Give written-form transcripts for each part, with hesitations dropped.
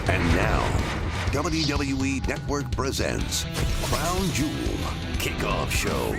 And now, WWE Network presents Crown Jewel Kickoff Show.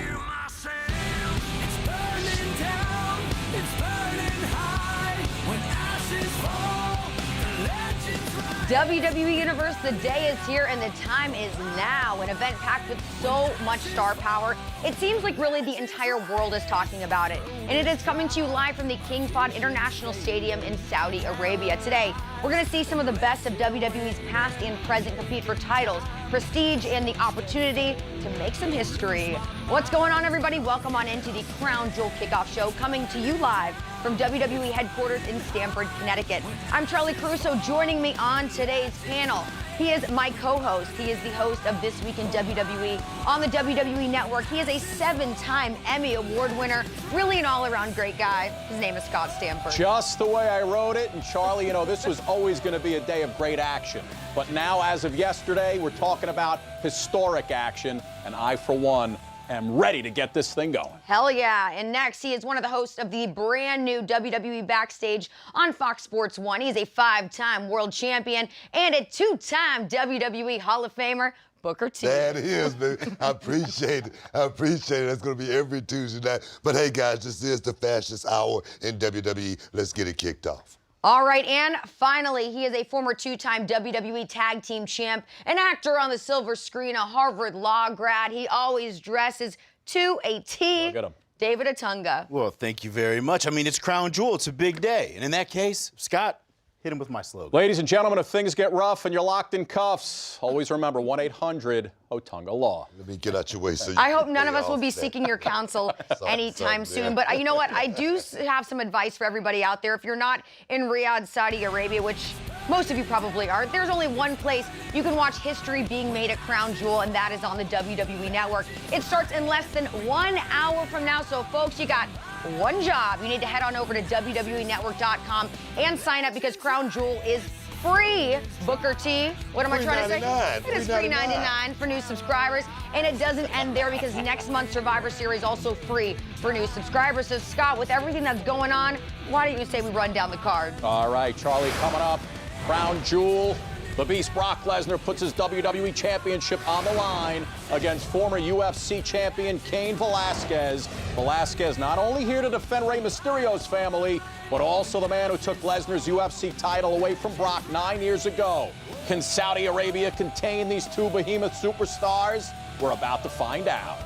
WWE Universe, the day is here and the time is now. An event packed with so much star power. It seems like really the entire world is talking about it. And it is coming to you live from the King Fahd International Stadium in Saudi Arabia. Today, we're going to see some of the best of WWE's past and present compete for titles, prestige, and the opportunity to make some history. What's going on, everybody? Welcome on into the Crown Jewel Kickoff Show, coming to you live from WWE headquarters in Stamford, Connecticut. I'm Charlie Caruso. Joining me on today's panel, he is my co-host. He is the host of This Week in WWE on the WWE Network. He is a 7-time Emmy Award winner, really an all-around great guy. His name is Scott Stamford. Just the way I wrote it. And Charlie, you know, this was always going to be a day of great action. But now, as of yesterday, we're talking about historic action. And I, for one, am ready to get this thing going. Hell yeah. And next, he is one of the hosts of the brand new WWE Backstage on Fox Sports 1. He's a 5-time world champion and a 2-time WWE Hall of Famer, Booker T. That is, baby. I appreciate it. I appreciate it. That's going to be every Tuesday night. But hey, guys, this is the fastest hour in WWE. Let's get it kicked off. All right, and finally, he is a former 2-time WWE Tag Team Champ, an actor on the silver screen, a Harvard Law grad. He always dresses to a T. Look at him. David Otunga. Well, thank you very much. I mean, it's Crown Jewel. It's a big day. And in that case, Scott, hit him with my slogan. Ladies and gentlemen, if things get rough and you're locked in cuffs, always remember 1-800-OTUNGA-LAW. Let me get out your way so you I hope can none pay of us will off be that. seeking your counsel anytime something, yeah. soon. But you know what? I do have some advice for everybody out there. If you're not in Riyadh, Saudi Arabia, which most of you probably are, there's only one place you can watch history being made at Crown Jewel, and that is on the WWE Network. It starts in less than 1 hour from now. So, folks, you got one job. You need to head on over to WWENetwork.com and sign up because Crown Jewel is free. Booker T, what am I trying to say? It is free $99 for new subscribers, and it doesn't end there because next month's Survivor Series also free for new subscribers. So, Scott, with everything that's going on, why don't you say we run down the card? All right, Charlie, coming up, Crown Jewel. The Beast Brock Lesnar puts his WWE Championship on the line against former UFC champion Cain Velasquez. Velasquez not only here to defend Rey Mysterio's family, but also the man who took Lesnar's UFC title away from Brock 9 years ago. Can Saudi Arabia contain these two behemoth superstars? We're about to find out.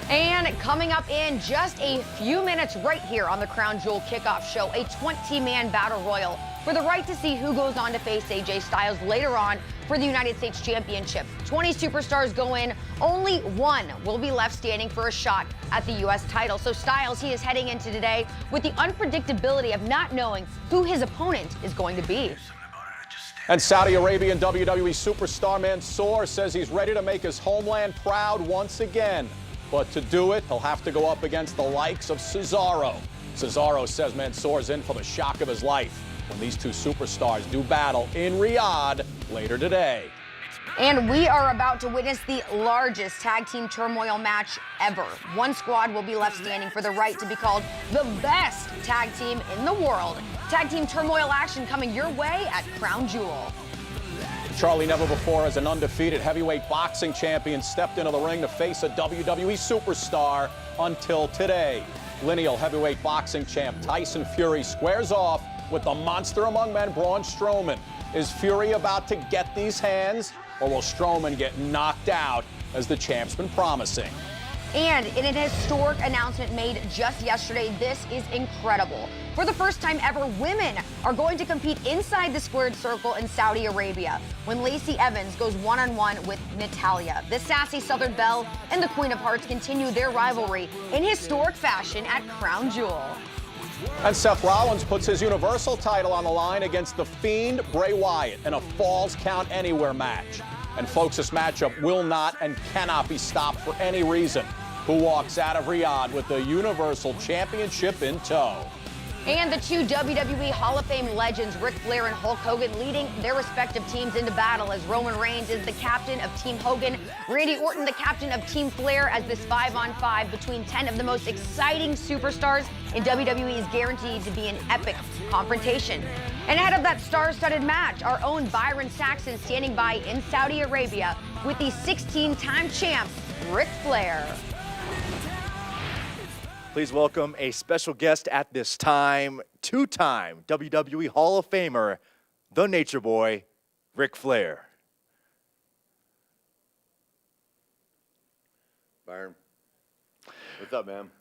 And coming up in just a few minutes right here on the Crown Jewel Kickoff Show, a 20-man battle royal for the right to see who goes on to face AJ Styles later on for the United States Championship. 20 superstars go in, only one will be left standing for a shot at the U.S. title. So Styles, he is heading into today with the unpredictability of not knowing who his opponent is going to be. And Saudi Arabian WWE superstar Mansoor says he's ready to make his homeland proud once again. But to do it, he'll have to go up against the likes of Cesaro. Cesaro says Mansoor's in for the shock of his life when these two superstars do battle in Riyadh later today. And we are about to witness the largest tag team turmoil match ever. One squad will be left standing for the right to be called the best tag team in the world. Tag team turmoil action coming your way at Crown Jewel. Charlie, never before has an undefeated heavyweight boxing champion stepped into the ring to face a WWE superstar until today. Lineal heavyweight boxing champ Tyson Fury squares off with the monster among men, Braun Strowman. Is Fury about to get these hands, or will Strowman get knocked out as the champ's been promising? And in an historic announcement made just yesterday, this is incredible. For the first time ever, women are going to compete inside the squared circle in Saudi Arabia when Lacey Evans goes one-on-one with Natalya. The sassy Southern Belle and the Queen of Hearts continue their rivalry in historic fashion at Crown Jewel. And Seth Rollins puts his Universal title on the line against the Fiend Bray Wyatt in a Falls Count Anywhere match. And folks, this matchup will not and cannot be stopped for any reason. Who walks out of Riyadh with the Universal Championship in tow? And the two WWE Hall of Fame legends, Ric Flair and Hulk Hogan, leading their respective teams into battle as Roman Reigns is the captain of Team Hogan, Randy Orton the captain of Team Flair, as this 5-on-5 between 10 of the most exciting superstars in WWE is guaranteed to be an epic confrontation. And ahead of that star-studded match, our own Byron Saxton standing by in Saudi Arabia with the 16-time champ, Ric Flair. Please welcome a special guest at this time, two-time WWE Hall of Famer, the Nature Boy, Ric Flair. Byron, what's up, man?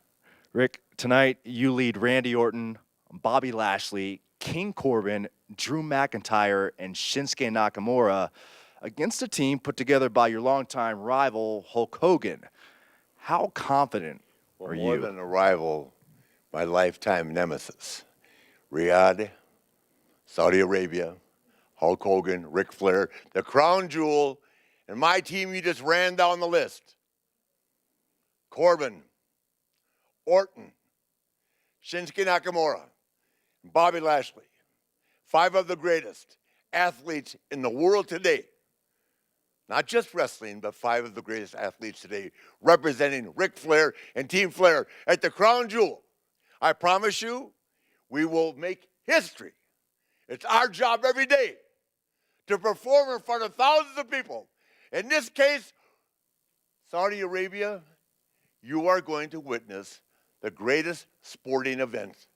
Rick, tonight you lead Randy Orton, Bobby Lashley, King Corbin, Drew McIntyre, and Shinsuke Nakamura against a team put together by your longtime rival, Hulk Hogan. How confident are you? More than a rival, my lifetime nemesis. Riyadh, Saudi Arabia, Hulk Hogan, Ric Flair, the crown jewel, and my team you just ran down the list. Corbin, Orton, Shinsuke Nakamura, Bobby Lashley, 5 of the greatest athletes in the world today. Not just wrestling, but 5 of the greatest athletes today, representing Ric Flair and Team Flair at the crown jewel. I promise you, we will make history. It's our job every day to perform in front of thousands of people. In this case, Saudi Arabia, you are going to witness the greatest sporting event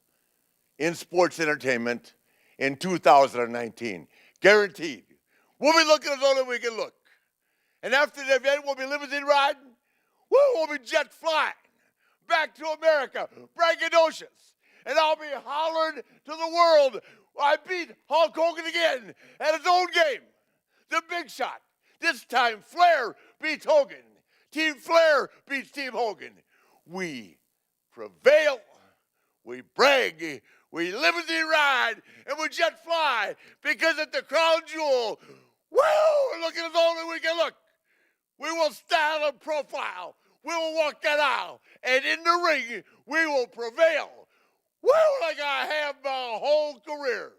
in sports entertainment in 2019. Guaranteed. We'll be looking as only we can look. And after the event, we'll be limousine riding. We'll be jet flying back to America, braggadocious. And I'll be hollering to the world, I beat Hulk Hogan again at his own game. The Big Shot. This time, Flair beats Hogan. Team Flair beats Team Hogan. We prevail, we brag, we limousine ride, and we jet fly because at the crown jewel, we're looking as only we can look. We will style and profile. We will walk that aisle. And in the ring, we will prevail. Like I have my whole career.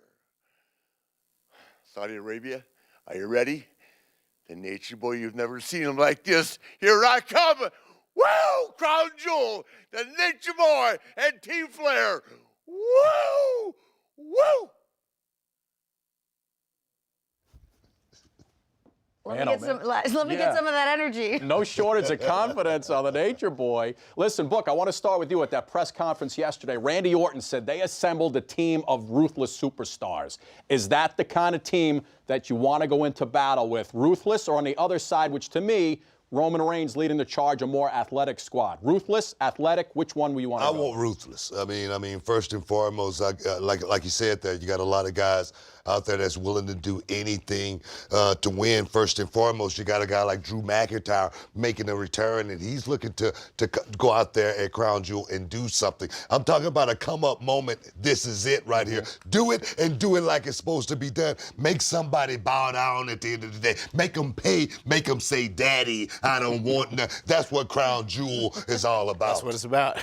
Saudi Arabia, are you ready? The Nature Boy, you've never seen him like this. Here I come. Woo! Crown Jewel, the Nature Boy, and Team Flair. Woo! Woo! Let me get some of that energy. No shortage of confidence on the Nature Boy. Listen, Book, I want to start with you. At that press conference yesterday, Randy Orton said they assembled a team of ruthless superstars. Is that the kind of team that you want to go into battle with? Ruthless, or on the other side, which to me, Roman Reigns leading the charge, a more athletic squad? Ruthless, athletic, which one will you want to go? I want ruthless. I mean, first and foremost, like you said there, you got a lot of guys out there that's willing to do anything to win. First and foremost, you got a guy like Drew McIntyre making a return, and he's looking to go out there at Crown Jewel and do something. I'm talking about a come-up moment. This is it right here. Do it, and do it like it's supposed to be done. Make somebody bow down at the end of the day. Make them pay. Make them say, Daddy, I don't want none. That's what Crown Jewel is all about. That's what it's about.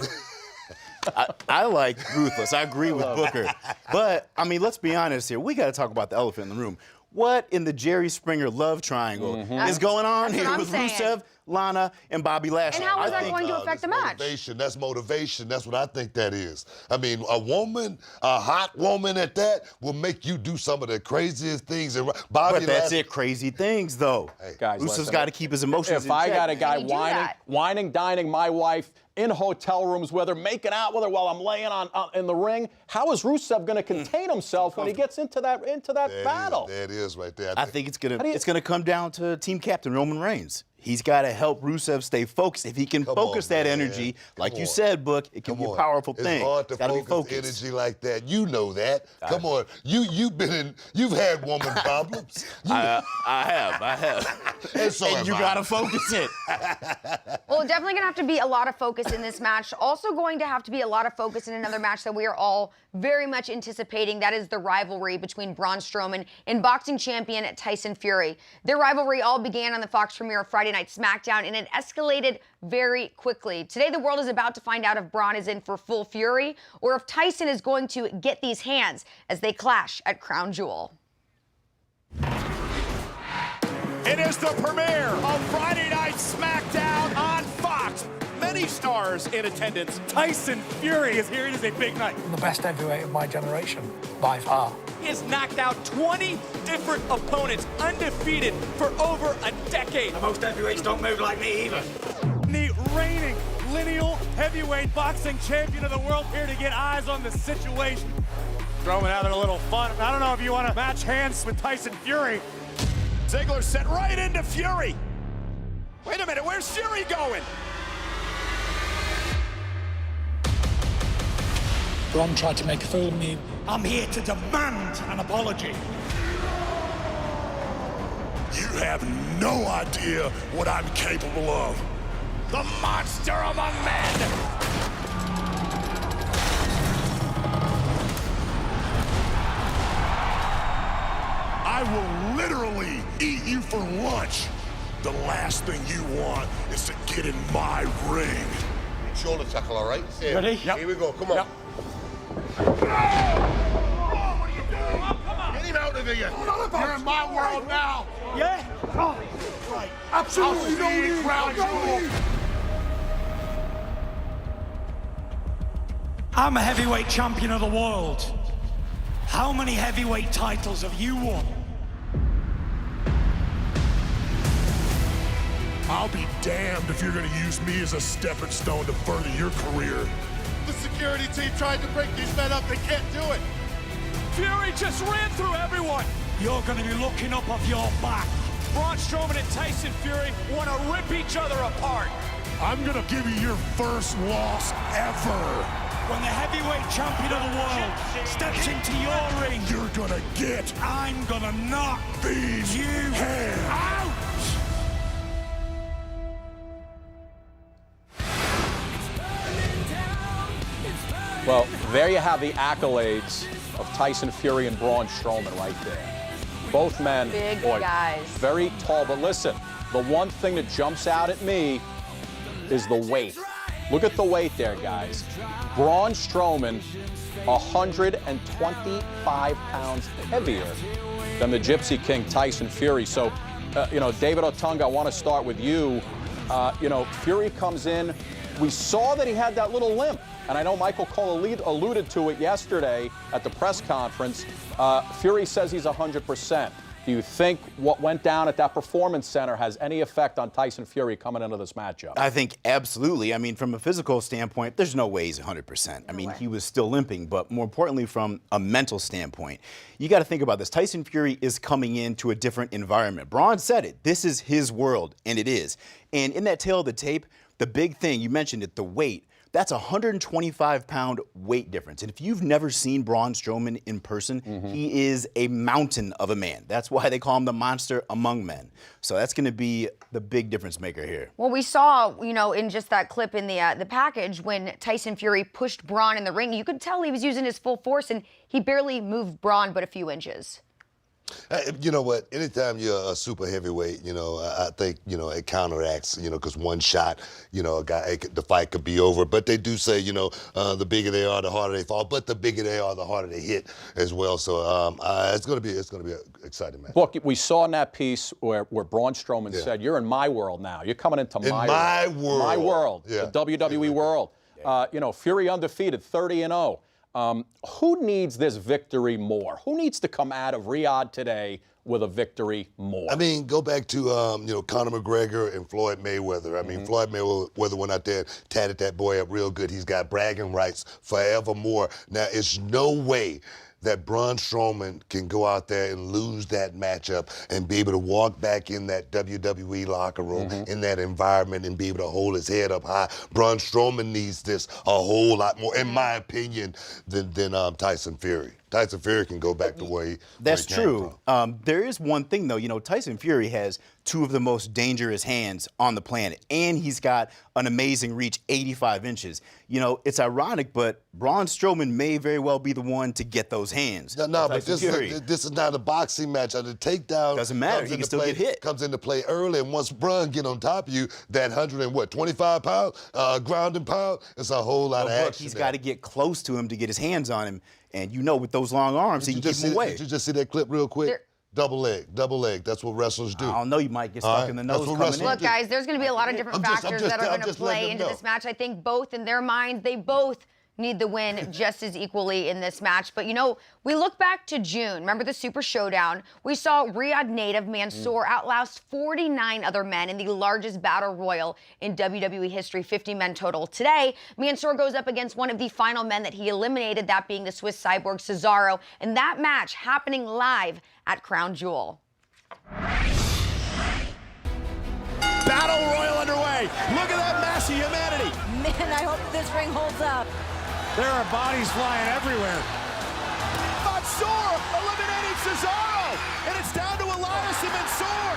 I like ruthless. I agree with Booker. But, I mean, let's be honest here. We got to talk about the elephant in the room. What in the Jerry Springer love triangle is going on here with Rusev, Lana, and Bobby Lashley? And how is that going to affect the match? That's motivation. That's what I think that is. I mean, a woman, a hot woman at that, will make you do some of the craziest things. And Bobby But that's it, crazy things, though. Hey, guys, Rusev's listen, got to keep his emotions If in I check. got a guy How do you do that? whining, dining my wife in hotel rooms with her, making out with her while I'm laying in the ring, how is Rusev going to contain himself when he gets into that battle? There it is right there. I think it's gonna come down to team captain Roman Reigns. He's got to help Rusev stay focused. If he can focus that energy, like you said, Book, it can be a powerful thing. It's hard to gotta be focus focused. energy like that. You know that. Come on. You've had woman problems. I have. And so And have you I. gotta focus it. Well, definitely going to have to be a lot of focus in this match. Also going to have to be a lot of focus in another match that we are all very much anticipating. That is the rivalry between Braun Strowman and boxing champion Tyson Fury. Their rivalry all began on the Fox premiere of Friday Night SmackDown, and it escalated very quickly. Today, the world is about to find out if Braun is in for full fury or if Tyson is going to get these hands as they clash at Crown Jewel. It is the premiere of Friday Night SmackDown on Fox. Many stars stars in attendance. Tyson Fury is here. It is a big night. The best heavyweight of my generation, by far. He has knocked out 20 different opponents, undefeated for over a decade. Most heavyweights don't move like me either. The reigning lineal heavyweight boxing champion of the world here to get eyes on the situation. Strowman having a little fun. I don't know if you want to match hands with Tyson Fury. Ziggler set right into Fury. Wait a minute, where's Fury going? Braun tried to make a fool of me. I'm here to demand an apology. You have no idea what I'm capable of. The monster among men. I will literally eat you for lunch. The last thing you want is to get in my ring. Shoulder tackle, all right? Ready? Yep. Here we go. Come on. What are you doing? Come on. Get him out of here. You're in my world now. Yeah? Oh, Right. absolutely no need. Crown Jewel. I'm a heavyweight champion of the world. How many heavyweight titles have you won? I'll be damned if you're going to use me as a stepping stone to further your career. The security team tried to break these men up. They can't do it. Fury just ran through everyone. You're going to be looking up off your back. Braun Strowman and Tyson Fury want to rip each other apart. I'm going to give you your first loss ever. When the heavyweight champion of the world steps into your ring, You're going to get I'm going to knock these you hands. out. Well, there you have the accolades of Tyson Fury and Braun Strowman right there. Both men, Big boy, guys. very tall. But listen, the one thing that jumps out at me is the weight. Look at the weight there, guys. Braun Strowman, 125 pounds heavier than the Gypsy King, Tyson Fury. So, David Otunga, I want to start with you. Fury comes in. We saw that he had that little limp. And I know Michael Cole alluded to it yesterday at the press conference. Fury says he's 100%. Do you think what went down at that Performance Center has any effect on Tyson Fury coming into this matchup? I think absolutely. I mean, from a physical standpoint, there's no way he's 100%. I mean, he was still limping, but more importantly, from a mental standpoint, you got to think about this. Tyson Fury is coming into a different environment. Braun said it. This is his world, and it is. And in that tail of the tape, the big thing, you mentioned it, the weight. That's a 125-pound weight difference. And if you've never seen Braun Strowman in person, he is a mountain of a man. That's why they call him the monster among men. So that's going to be the big difference maker here. Well, we saw, in just that clip in the package when Tyson Fury pushed Braun in the ring, you could tell he was using his full force, and he barely moved Braun but a few inches. You know what? Anytime you're a super heavyweight, I think, it counteracts, because one shot, the fight could be over. But they do say, the bigger they are, the harder they fall. But the bigger they are, the harder they hit as well. So it's going to be an exciting match. Look, we saw in that piece where Braun Strowman said, "You're in my world now. You're coming into my world. My world, yeah. the WWE world." Fury undefeated, 30-0. Who needs this victory more? Who needs to come out of Riyadh today with a victory more? I mean, go back to, Conor McGregor and Floyd Mayweather. I mean, Floyd Mayweather went out there, tatted that boy up real good. He's got bragging rights forevermore. Now, it's no way that Braun Strowman can go out there and lose that matchup and be able to walk back in that WWE locker room, in that environment, and be able to hold his head up high. Braun Strowman needs this a whole lot more, in my opinion, than Tyson Fury. Tyson Fury can go back to where he That's came true. from. There is one thing, though. Tyson Fury has two of the most dangerous hands on the planet, and he's got an amazing reach, 85 inches. It's ironic, but Braun Strowman may very well be the one to get those hands. No, but this is not a boxing match. The takedown doesn't matter. He can still get hit. Comes into play early, and once Braun get on top of you, that 125 pound grounding pound, it's a whole lot of action. He's got to get close to him to get his hands on him, and with those long arms, he can keep him away. Did you just see that clip real quick? Double leg. That's what wrestlers do. I don't know, you might get stuck in the nose coming in. Look, guys, there's going to be a lot of different factors that are going to play into this match. I think both, in their minds, they both need the win just as equally in this match. But, you know, we look back to June. Remember the Super Showdown? We saw Riyadh native Mansoor outlast 49 other men in the largest battle royal in WWE history, 50 men total. Today, Mansoor goes up against one of the final men that he eliminated, that being the Swiss Cyborg Cesaro. And that match happening live at Crown Jewel. Battle royal underway. Look at that mass of humanity. Man, I hope this ring holds up. There are bodies flying everywhere. Mansoor eliminating Cesaro, and it's down to Elias and Mansoor.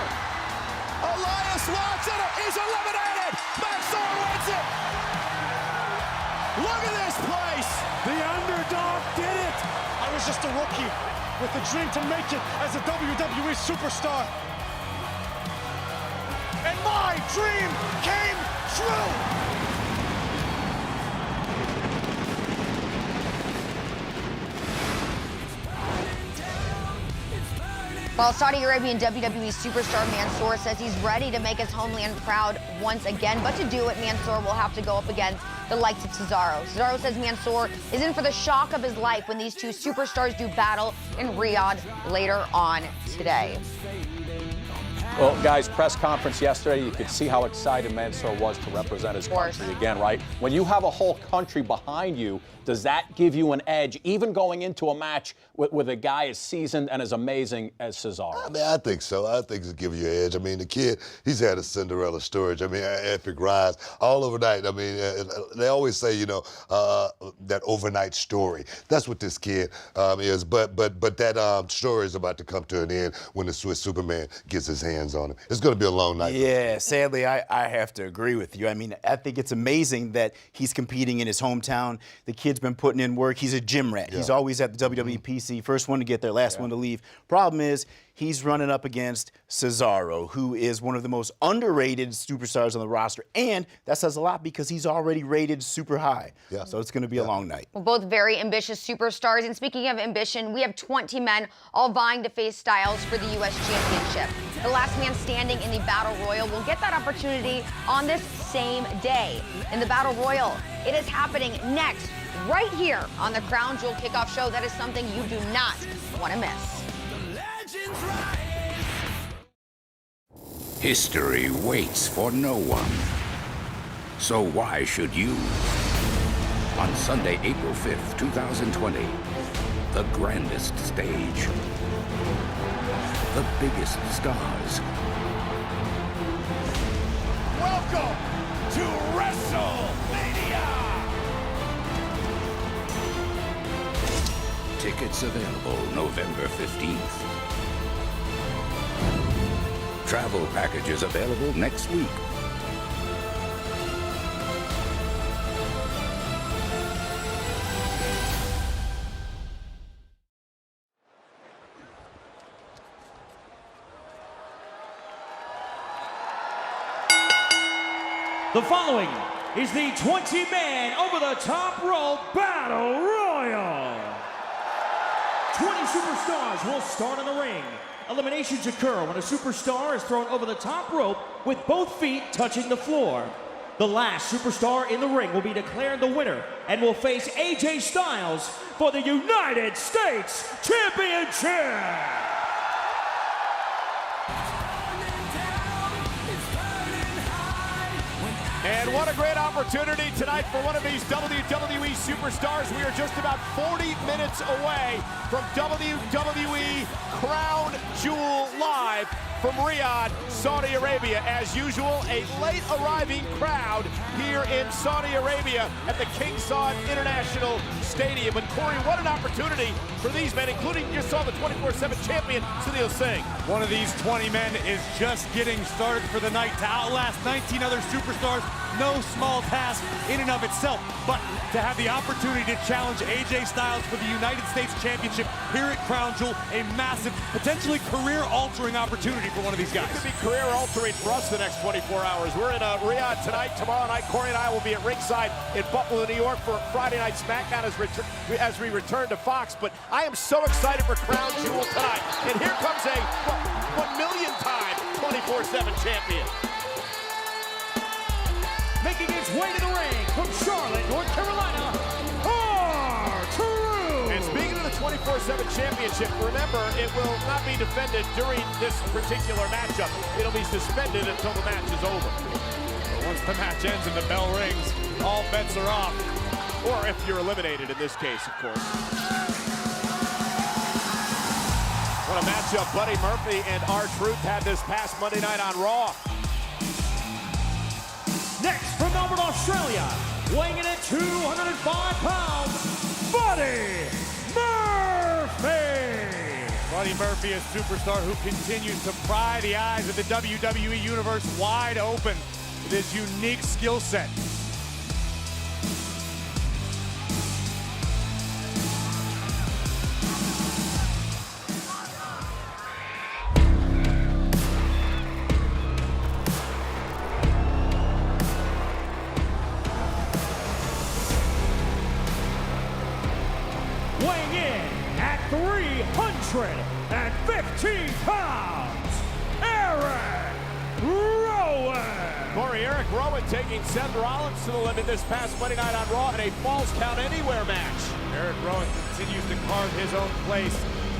Elias locks it, is eliminated. Mansoor wins it. Look at this place. The underdog did it. I was just a rookie with the dream to make it as a WWE superstar. And my dream came true. Well, Saudi Arabian WWE superstar Mansoor says he's ready to make his homeland proud once again. But to do it, Mansoor will have to go up against the likes of Cesaro. Cesaro says Mansoor is in for the shock of his life when these two superstars do battle in Riyadh later on today. Well, guys, press conference yesterday, you could see how excited Mansoor was to represent his country again, right? When you have a whole country behind you, does that give you an edge, even going into a match with a guy as seasoned and as amazing as Cesaro? I mean, I think so. I think it'll give you an edge. I mean, the kid, he's had a Cinderella story. I mean, epic rise all overnight. I mean, they always say, you know, that overnight story. That's what this kid is. But that story is about to come to an end when the Swiss Superman gets his hands on him. It's going to be a long night. Yeah, sadly, I have to agree with you. I mean, I think it's amazing that he's competing in his hometown. The kid's been putting in work. He's a gym rat. Yeah. He's always at the WWE PC, first one to get there, last one to leave. Problem is, he's running up against Cesaro, who is one of the most underrated superstars on the roster. And that says a lot because he's already rated super high. Yeah. So it's going to be a long night. Well, both very ambitious superstars. And speaking of ambition, we have 20 men all vying to face Styles for the U.S. Championship. The last man standing in the Battle Royal will get that opportunity on this same day. In the Battle Royal, it is happening next, right here on the Crown Jewel Kickoff Show. That is something you do not want to miss. History waits for no one. So why should you? On Sunday, April 5th, 2020, the grandest stage. The biggest stars. Welcome to WrestleMania! Tickets available November 15th. Travel packages available next week. The following is the 20-man over-the-top rope battle royal. 20 superstars will start in the ring. Eliminations occur when a superstar is thrown over the top rope with both feet touching the floor. The last superstar in the ring will be declared the winner and will face AJ Styles for the United States Championship. And what a great opportunity tonight for one of these WWE superstars. We are just about 40 minutes away from WWE Crown Jewel live from Riyadh, Saudi Arabia. As usual, a late arriving crowd here in Saudi Arabia at the King Saud International Stadium. And Corey, what an opportunity for these men, including you saw the 24/7 champion, Sunil Singh. One of these 20 men is just getting started for the night. To outlast 19 other superstars, no small task in and of itself, but to have the opportunity to challenge AJ Styles for the United States Championship here at Crown Jewel, a massive, potentially career-altering opportunity for one of these guys. It could be career-altering for us the next 24 hours. We're in Riyadh tonight. Tomorrow night, Corey and I will be at ringside in Buffalo, New York for Friday Night SmackDown as we return to Fox. But I am so excited for Crown Jewel tonight. And here comes a 1 million-time 24/7 champion. Making his way to the ring from Charlotte, North Carolina, R-Truth. And speaking of the 24/7 championship, remember, it will not be defended during this particular matchup. It'll be suspended until the match is over. But once the match ends and the bell rings, all bets are off. Or if you're eliminated in this case, of course. What a matchup Buddy Murphy and R-Truth had this past Monday night on Raw. Next from Melbourne, Australia, weighing in at 205 pounds, Buddy Murphy. Buddy Murphy, a superstar who continues to pry the eyes of the WWE Universe wide open with his unique skill set. Weighing in at 315 pounds, Eric Rowan. Corey, Eric Rowan taking Seth Rollins to the limit this past Monday night on Raw in a Falls Count Anywhere match. Eric Rowan continues to carve his own place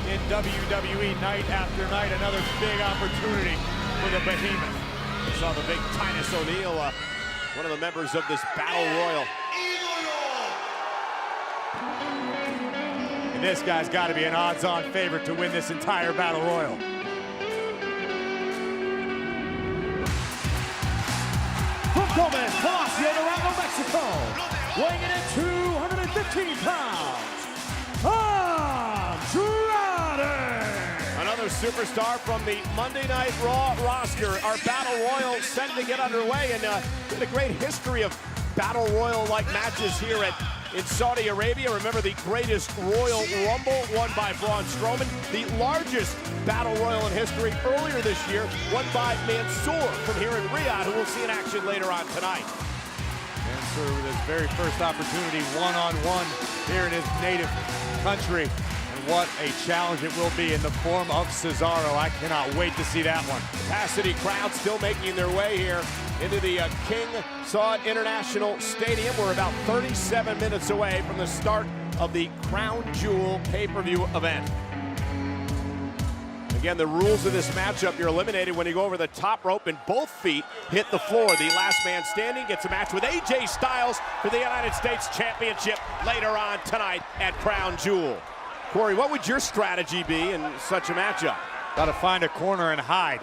in WWE night after night. Another big opportunity for the behemoth. We saw the big Titus O'Neil, one of the members of this Battle Royal. And this guy's got to be an odds-on favorite to win this entire Battle Royal. From Gomez, Palacio, Durango, Mexico, weighing in at 215 pounds, Andrade. Another superstar from the Monday Night Raw roster. Our Battle Royal set to get underway, and with a great history of Battle Royal-like matches here in Saudi Arabia. Remember the greatest Royal Rumble won by Braun Strowman. The largest Battle Royal in history earlier this year won by Mansoor from here in Riyadh, who we'll see in action later on tonight. Mansoor with his very first opportunity one-on-one here in his native country. And what a challenge it will be in the form of Cesaro. I cannot wait to see that one. Capacity crowd still making their way here into the King Saud International Stadium. We're about 37 minutes away from the start of the Crown Jewel pay-per-view event. Again, the rules of this matchup, you're eliminated when you go over the top rope and both feet hit the floor. The last man standing gets a match with AJ Styles for the United States Championship later on tonight at Crown Jewel. Corey, what would your strategy be in such a matchup? Got to find a corner and hide.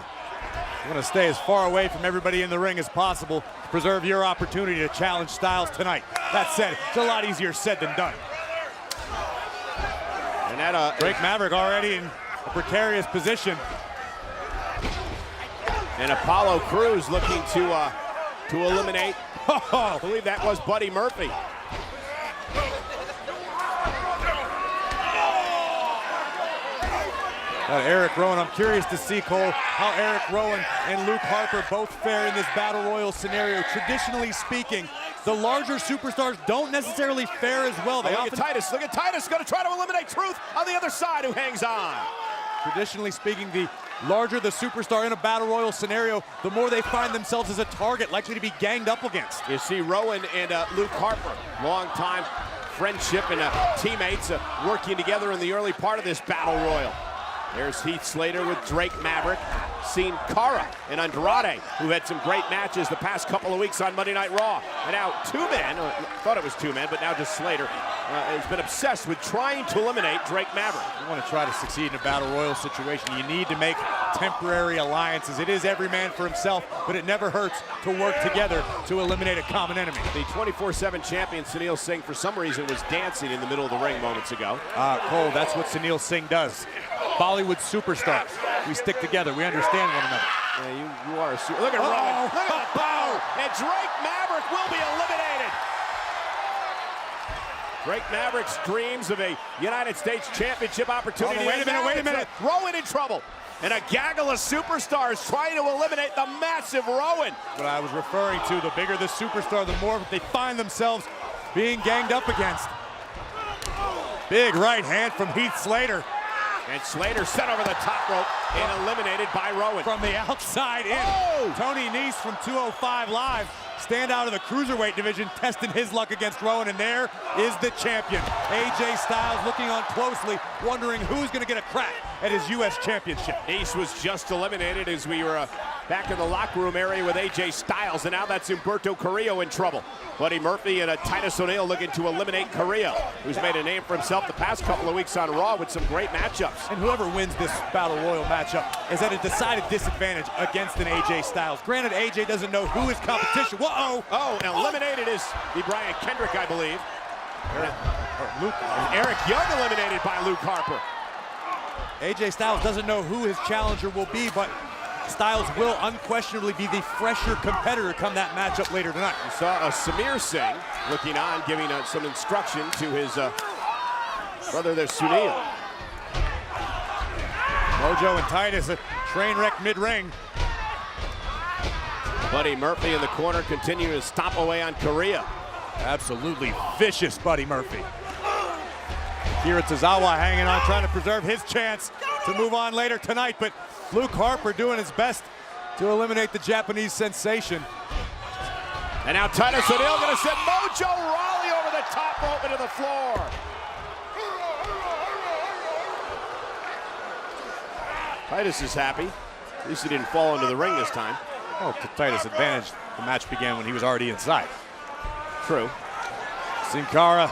You want to stay as far away from everybody in the ring as possible to preserve your opportunity to challenge Styles tonight. That said, it's a lot easier said than done. And that Drake Maverick already in a precarious position. And Apollo Crews looking to eliminate. I believe that was Buddy Murphy. Eric Rowan, I'm curious to see, Cole, how Eric Rowan and Luke Harper both fare in this Battle Royal scenario. Traditionally speaking, the larger superstars don't necessarily fare as well. Look at Titus, going to try to eliminate Truth on the other side, who hangs on. Traditionally speaking, the larger the superstar in a Battle Royal scenario, the more they find themselves as a target, likely to be ganged up against. You see Rowan and Luke Harper, long-time friendship and teammates working together in the early part of this Battle Royal. There's Heath Slater with Drake Maverick. Seen Cara and Andrade, who had some great matches the past couple of weeks on Monday Night Raw. And now two men, thought it was two men, but now just Slater, has been obsessed with trying to eliminate Drake Maverick. You want to try to succeed in a Battle Royal situation, you need to make temporary alliances. It is every man for himself, but it never hurts to work together to eliminate a common enemy. The 24/7 champion, Sunil Singh, for some reason was dancing in the middle of the ring moments ago. Cole, that's what Sunil Singh does. Bollywood superstars. We stick together. We understand one another. Yeah, you are a super. Look at Rowan. Look at the power. And Drake Maverick will be eliminated. Drake Maverick's dreams of a United States Championship opportunity. Wait a minute. Rowan in trouble. And a gaggle of superstars trying to eliminate the massive Rowan. What I was referring to, the bigger the superstar, the more they find themselves being ganged up against. Big right hand from Heath Slater. And Slater set over the top rope and eliminated by Rowan. From the outside in. Oh! Tony Nese from 205 Live. Stand out of the cruiserweight division, testing his luck against Rowan, and there is the champion. AJ Styles looking on closely, wondering who's going to get a crack at his U.S. championship. Nese was just eliminated as we were back in the locker room area with AJ Styles, and now that's Humberto Carrillo in trouble. Buddy Murphy and Titus O'Neil looking to eliminate Carrillo, who's made a name for himself the past couple of weeks on Raw with some great matchups. And whoever wins this Battle Royal matchup is at a decided disadvantage against an AJ Styles. Granted, AJ doesn't know who his competition. Whoa! Oh, and eliminated is the Brian Kendrick, I believe. Eric Young eliminated by Luke Harper. AJ Styles doesn't know who his challenger will be, but Styles will unquestionably be the fresher competitor come that matchup later tonight. We saw Samir Singh looking on, giving some instruction to his brother there, Sunil. Mojo and Titus, a train wreck mid-ring. Buddy Murphy in the corner continuing to stomp away on Korea. Absolutely vicious Buddy Murphy. Akira Tozawa hanging on, trying to preserve his chance to move on later tonight, but Luke Harper doing his best to eliminate the Japanese sensation. And now Titus O'Neil going to send Mojo Rawley over the top rope into the floor. Titus is happy. At least he didn't fall into the ring this time. Oh, to Titus' advantage, the match began when he was already inside. True. Sin Cara.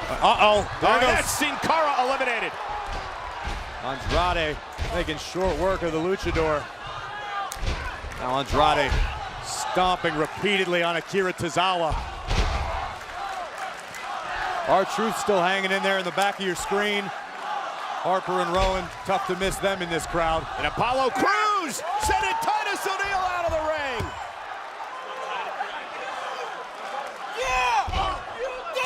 There goes. That's Sin Cara eliminated. Andrade making short work of the luchador. Now Andrade stomping repeatedly on Akira Tozawa. R-Truth still hanging in there in the back of your screen. Harper and Rowan, tough to miss them in this crowd. And Apollo Crews sending Titus O'Neil out of the ring.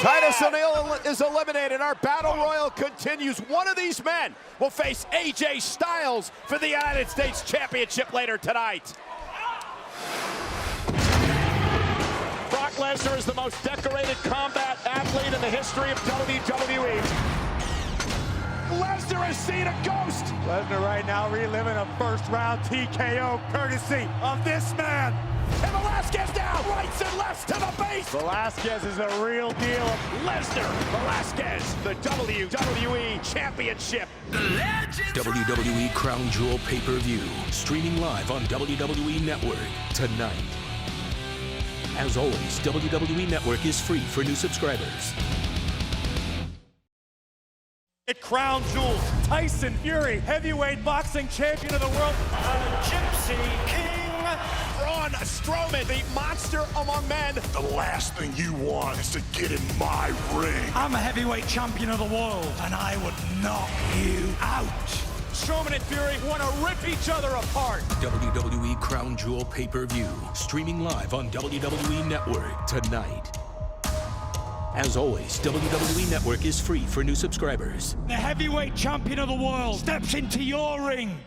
Titus O'Neil is eliminated. Our battle royal continues. One of these men will face AJ Styles for the United States Championship later tonight. Brock Lesnar is the most decorated combat athlete in the history of WWE. Lesnar has seen a ghost. Lesnar right now reliving a first-round TKO courtesy of this man. And Velasquez down, rights and lefts to the base. Velasquez is a real deal. Lesnar, Velasquez, the WWE Championship. WWE Crown Jewel pay-per-view, streaming live on WWE Network tonight. As always, WWE Network is free for new subscribers. At Crown Jewel, Tyson Fury, heavyweight boxing champion of the world. Gypsy King. Braun Strowman, the monster among men. The last thing you want is to get in my ring. I'm a heavyweight champion of the world, and I would knock you out. Strowman and Fury want to rip each other apart. WWE Crown Jewel pay-per-view, streaming live on WWE Network tonight. As always, WWE Network is free for new subscribers. The heavyweight champion of the world steps into your ring.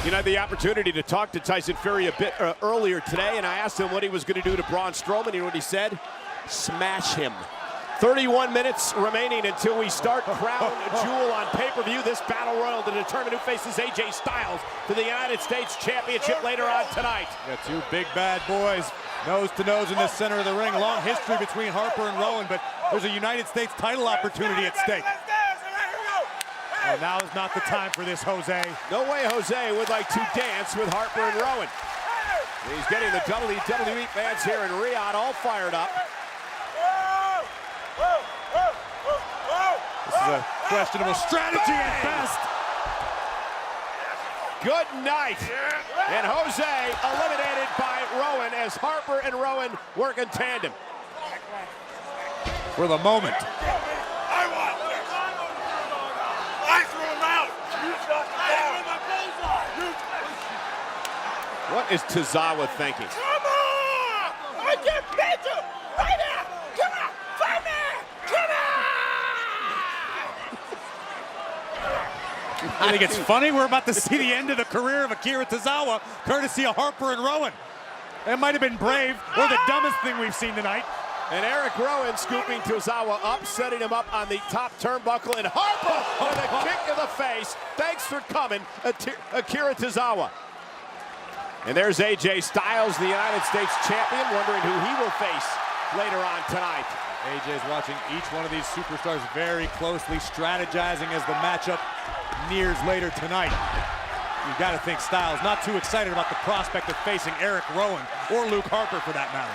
You know, I had the opportunity to talk to Tyson Fury a bit earlier today, and I asked him what he was going to do to Braun Strowman. You know what he said? Smash him. 31 minutes remaining until we start Crown Jewel on pay-per-view. This battle royal to determine who faces AJ Styles for the United States Championship later on tonight. Got two big bad boys, nose to nose in the center of the ring. Long history between Harper and Rowan, but there's a United States title opportunity at stake. And now is not the time for this, Jose. No way Jose would like to dance with Harper and Rowan. He's getting the WWE fans here in Riyadh all fired up. This is a questionable strategy at best. Good night. And Jose eliminated by Rowan as Harper and Rowan work in tandem. For the moment. What is Tozawa thinking? Come on! I can beat you! Right now! Come on! Fight me! Come on! I think it's funny we're about to see the end of the career of Akira Tozawa, courtesy of Harper and Rowan. That might have been brave or the dumbest thing we've seen tonight. And Eric Rowan scooping Tozawa up, setting him up on the top turnbuckle, and Harper with a kick to the face. Thanks for coming, Akira Tozawa. And there's AJ Styles, the United States champion, wondering who he will face later on tonight. AJ's watching each one of these superstars very closely, strategizing as the matchup nears later tonight. You got to think Styles not too excited about the prospect of facing Eric Rowan or Luke Harper for that matter.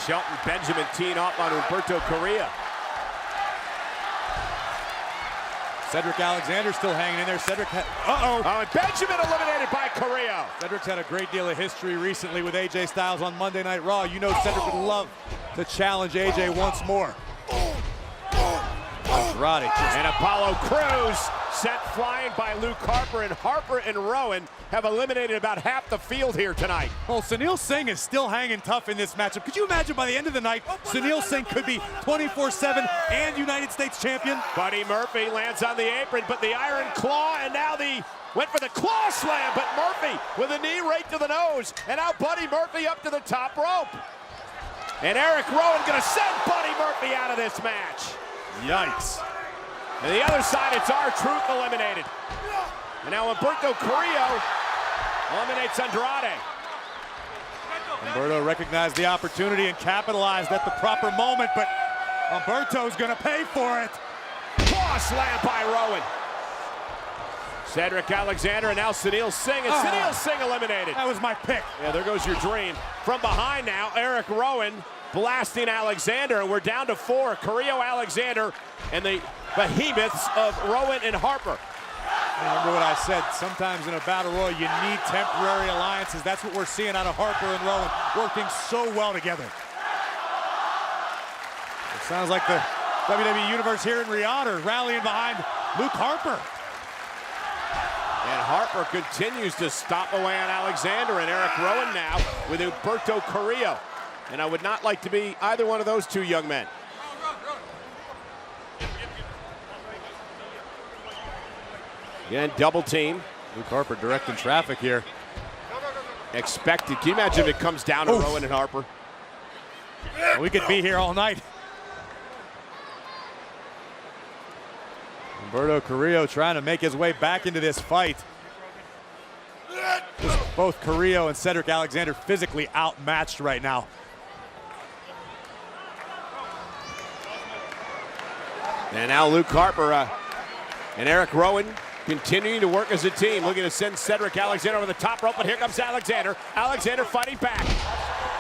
Shelton Benjamin teeing up on Humberto Carrillo. Cedric Alexander still hanging in there. Cedric and Benjamin eliminated by Carrillo. Cedric's had a great deal of history recently with AJ Styles on Monday Night Raw. You know Cedric would love to challenge AJ once more. Andrade and Apollo Crews sent flying by Luke Harper, and Harper and Rowan have eliminated about half the field here tonight. Well, Sunil Singh is still hanging tough in this matchup. Could you imagine by the end of the night, Sunil Singh could be 24/7 and United States champion? Buddy Murphy lands on the apron, but the iron claw, and now went for the claw slam, but Murphy with a knee right to the nose, and now Buddy Murphy up to the top rope. And Eric Rowan gonna send Buddy Murphy out of this match. Yikes. And the other side, it's R-Truth eliminated. And now Humberto Carrillo eliminates Andrade. Humberto recognized the opportunity and capitalized at the proper moment, but Humberto's gonna pay for it. Claw slam by Rowan. Cedric Alexander and now Sunil Singh, and Sunil Singh eliminated. That was my pick. Yeah, there goes your dream. From behind now, Eric Rowan blasting Alexander, and we're down to 4. Carrillo, Alexander, and the behemoths of Rowan and Harper. Remember what I said, sometimes in a battle royal you need temporary alliances. That's what we're seeing out of Harper and Rowan, working so well together. It sounds like the WWE Universe here in Riyadh are rallying behind Luke Harper. And Harper continues to stop away on Alexander, and Eric Rowan now with Humberto Carrillo. And I would not like to be either one of those two young men. Again, double team. Luke Harper directing traffic here. Expected. Can you imagine if it comes down to Rowan and Harper? We could be here all night. Humberto Carrillo trying to make his way back into this fight. Both Carrillo and Cedric Alexander physically outmatched right now. And now Luke Harper and Eric Rowan continuing to work as a team, looking to send Cedric Alexander over the top rope, but here comes Alexander. Alexander fighting back.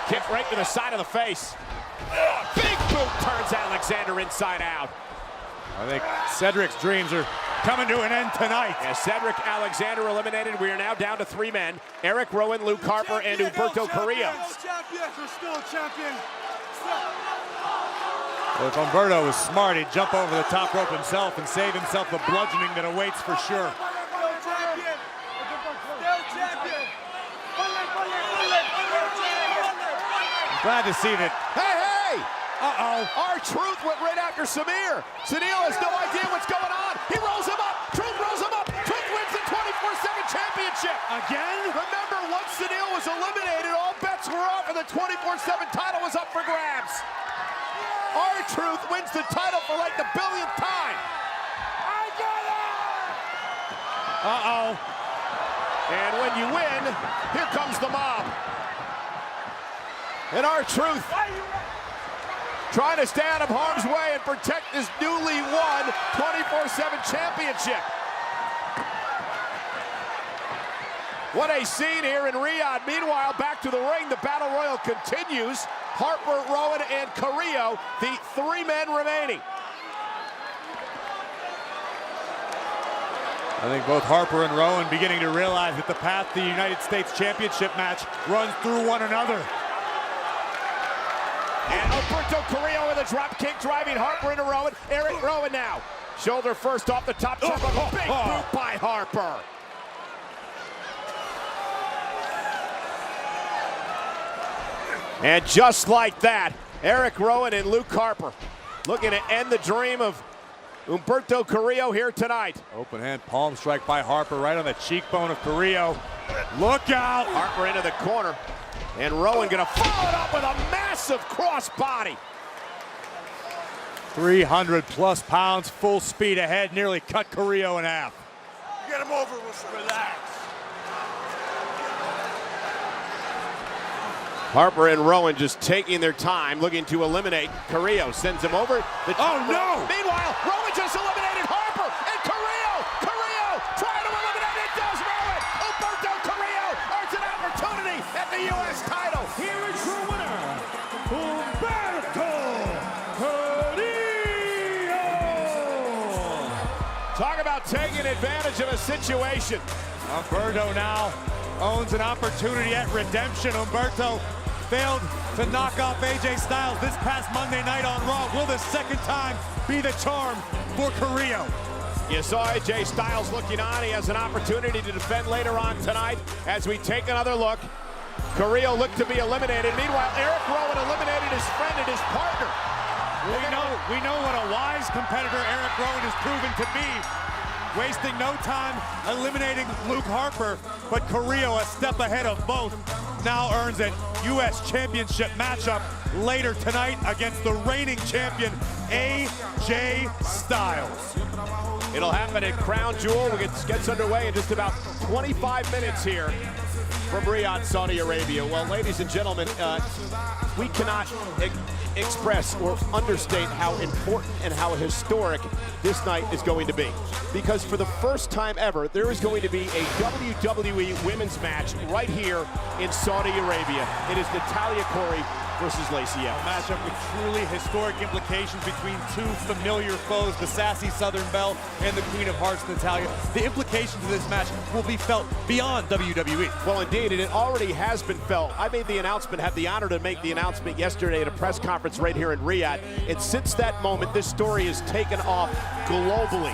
Kick right to the side of the face. Big boot turns Alexander inside out. I think Cedric's dreams are coming to an end tonight. As Cedric Alexander eliminated, we are now down to 3 men. Eric Rowan, Luke Harper, and Humberto Carrillo. Well, if Humberto was smart, he'd jump over the top rope himself and save himself the bludgeoning that awaits for sure. I'm glad to see that. Hey! R-Truth went right after Samir. Sunil has no idea what's going on. He rolls him up. Truth rolls him up. Truth wins the 24/7 championship. Again? Remember, once Sunil was eliminated, all bets were off and the 24/7 title was up for grabs. R-Truth wins the title for like the billionth time. I got it! And when you win, here comes the mob. And R-Truth trying to stay out of harm's way and protect this newly won 24/7 championship. What a scene here in Riyadh. Meanwhile, back to the ring, the Battle Royal continues. Harper, Rowan, and Carrillo, the 3 men remaining. I think both Harper and Rowan beginning to realize that the path to the United States Championship match runs through one another. And Humberto Carrillo with a drop kick, driving Harper into Rowan. Eric Rowan now. Shoulder first off the top. Big boot by Harper. And just like that, Eric Rowan and Luke Harper looking to end the dream of Humberto Carrillo here tonight. Open hand palm strike by Harper right on the cheekbone of Carrillo. Look out! Harper into the corner. And Rowan gonna follow it up with a massive crossbody. 300+ pounds, full speed ahead, nearly cut Carrillo in half. Get him over with some relax. Harper and Rowan just taking their time, looking to eliminate. Carrillo sends him over. Oh, no! Meanwhile, Rowan just eliminated Harper and Carrillo trying to eliminate it. Does Rowan? Humberto Carrillo earns an opportunity at the U.S. title. Here is your winner, Humberto Carrillo. Talk about taking advantage of a situation. Humberto now owns an opportunity at redemption. Humberto failed to knock off AJ Styles this past Monday night on Raw. Will the second time be the charm for Carrillo? You saw AJ Styles looking on. He has an opportunity to defend later on tonight as we take another look. Carrillo looked to be eliminated. Meanwhile, Eric Rowan eliminated his friend and his partner. We know what a wise competitor Eric Rowan has proven to be. Wasting no time eliminating Luke Harper, but Carrillo, a step ahead of both, now earns a U.S. Championship matchup later tonight against the reigning champion, AJ Styles. It'll happen at Crown Jewel. It gets underway in just about 25 minutes here from Riyadh, Saudi Arabia. Well, ladies and gentlemen, we cannot express or understate how important and how historic this night is going to be. Because for the first time ever, there is going to be a WWE women's match right here in Saudi Arabia. It is Natalya Corey versus Lacey Evans. A matchup with truly historic implications between two familiar foes, the sassy Southern Belle and the Queen of Hearts, Natalya. The implications of this match will be felt beyond WWE. Well, indeed, and it already has been felt. I made the announcement, had the honor to make the announcement yesterday at a press conference right here in Riyadh. And since that moment, this story has taken off globally.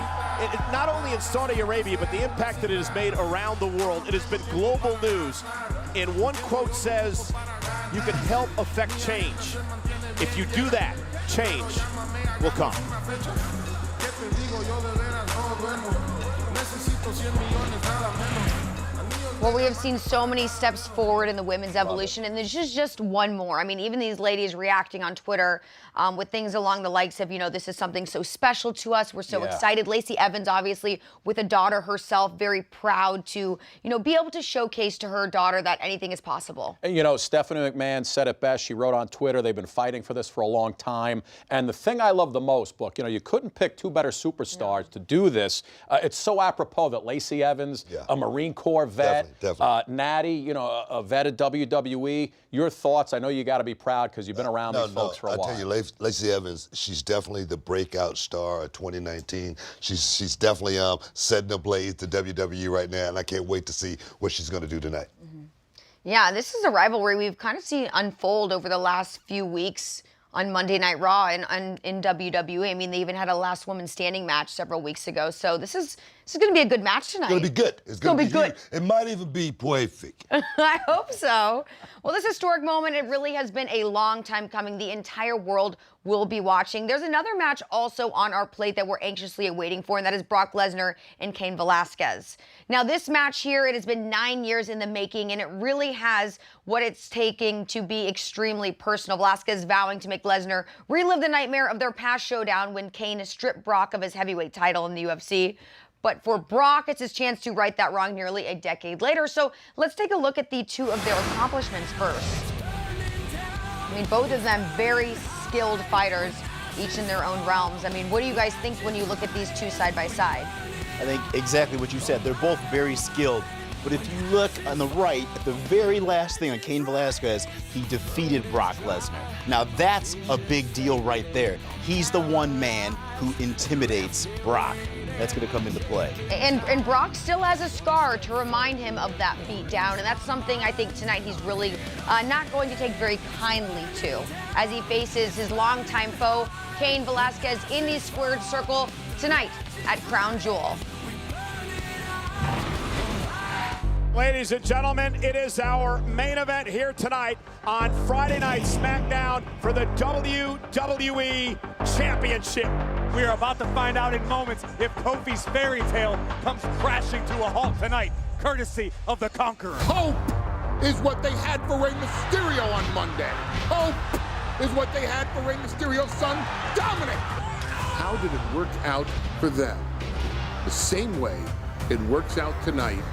Not only in Saudi Arabia, but the impact that it has made around the world. It has been global news. And one quote says, you can help affect change. If you do that, change will come. Well, we have seen so many steps forward in the women's evolution, and this is just one more. I mean, even these ladies reacting on Twitter with things along the likes of, you know, this is something so special to us. We're so excited. Lacey Evans, obviously, with a daughter herself, very proud to, you know, be able to showcase to her daughter that anything is possible. And, you know, Stephanie McMahon said it best. She wrote on Twitter, they've been fighting for this for a long time. And the thing I love the most, Book, you know, you couldn't pick two better superstars to do this. It's so apropos that Lacey Evans, a Marine Corps vet, Natty, you know, a vet at WWE. Your thoughts? I know you got to be proud because you've been around these folks for a while. I tell you, Lacey Evans, she's definitely the breakout star of 2019. She's definitely setting ablaze to WWE right now, and I can't wait to see what she's going to do tonight. Yeah, this is a rivalry we've kind of seen unfold over the last few weeks on Monday Night Raw and in WWE. I mean, they even had a last woman standing match several weeks ago. So this is going to be a good match tonight. It's going to be good. It's going to be good. It might even be poetic. I hope so. Well, this historic moment, it really has been a long time coming. The entire world will be watching. There's another match also on our plate that we're anxiously awaiting for, and that is Brock Lesnar and Cain Velasquez. Now, this match here, it has been 9 years in the making, and it really has what it's taking to be extremely personal. Velasquez vowing to make Lesnar relive the nightmare of their past showdown when Cain stripped Brock of his heavyweight title in the UFC. But for Brock, it's his chance to right that wrong nearly a decade later. So let's take a look at the two of their accomplishments first. I mean, both of them very skilled fighters, each in their own realms. I mean, what do you guys think when you look at these two side by side? I think exactly what you said. They're both very skilled. But if you look on the right, at the very last thing on Cain Velasquez, he defeated Brock Lesnar. Now that's a big deal right there. He's the one man who intimidates Brock. That's going to come into play. And Brock still has a scar to remind him of that beatdown, and that's something I think tonight he's really not going to take very kindly to as he faces his longtime foe, Cain Velasquez, in the squared circle tonight at Crown Jewel. Ladies and gentlemen, it is our main event here tonight on Friday Night SmackDown for the WWE Championship. We are about to find out in moments if Kofi's fairy tale comes crashing to a halt tonight, courtesy of the Conqueror. Hope is what they had for Rey Mysterio on Monday. Hope is what they had for Rey Mysterio's son, Dominic. How did it work out for them? The same way it works out tonight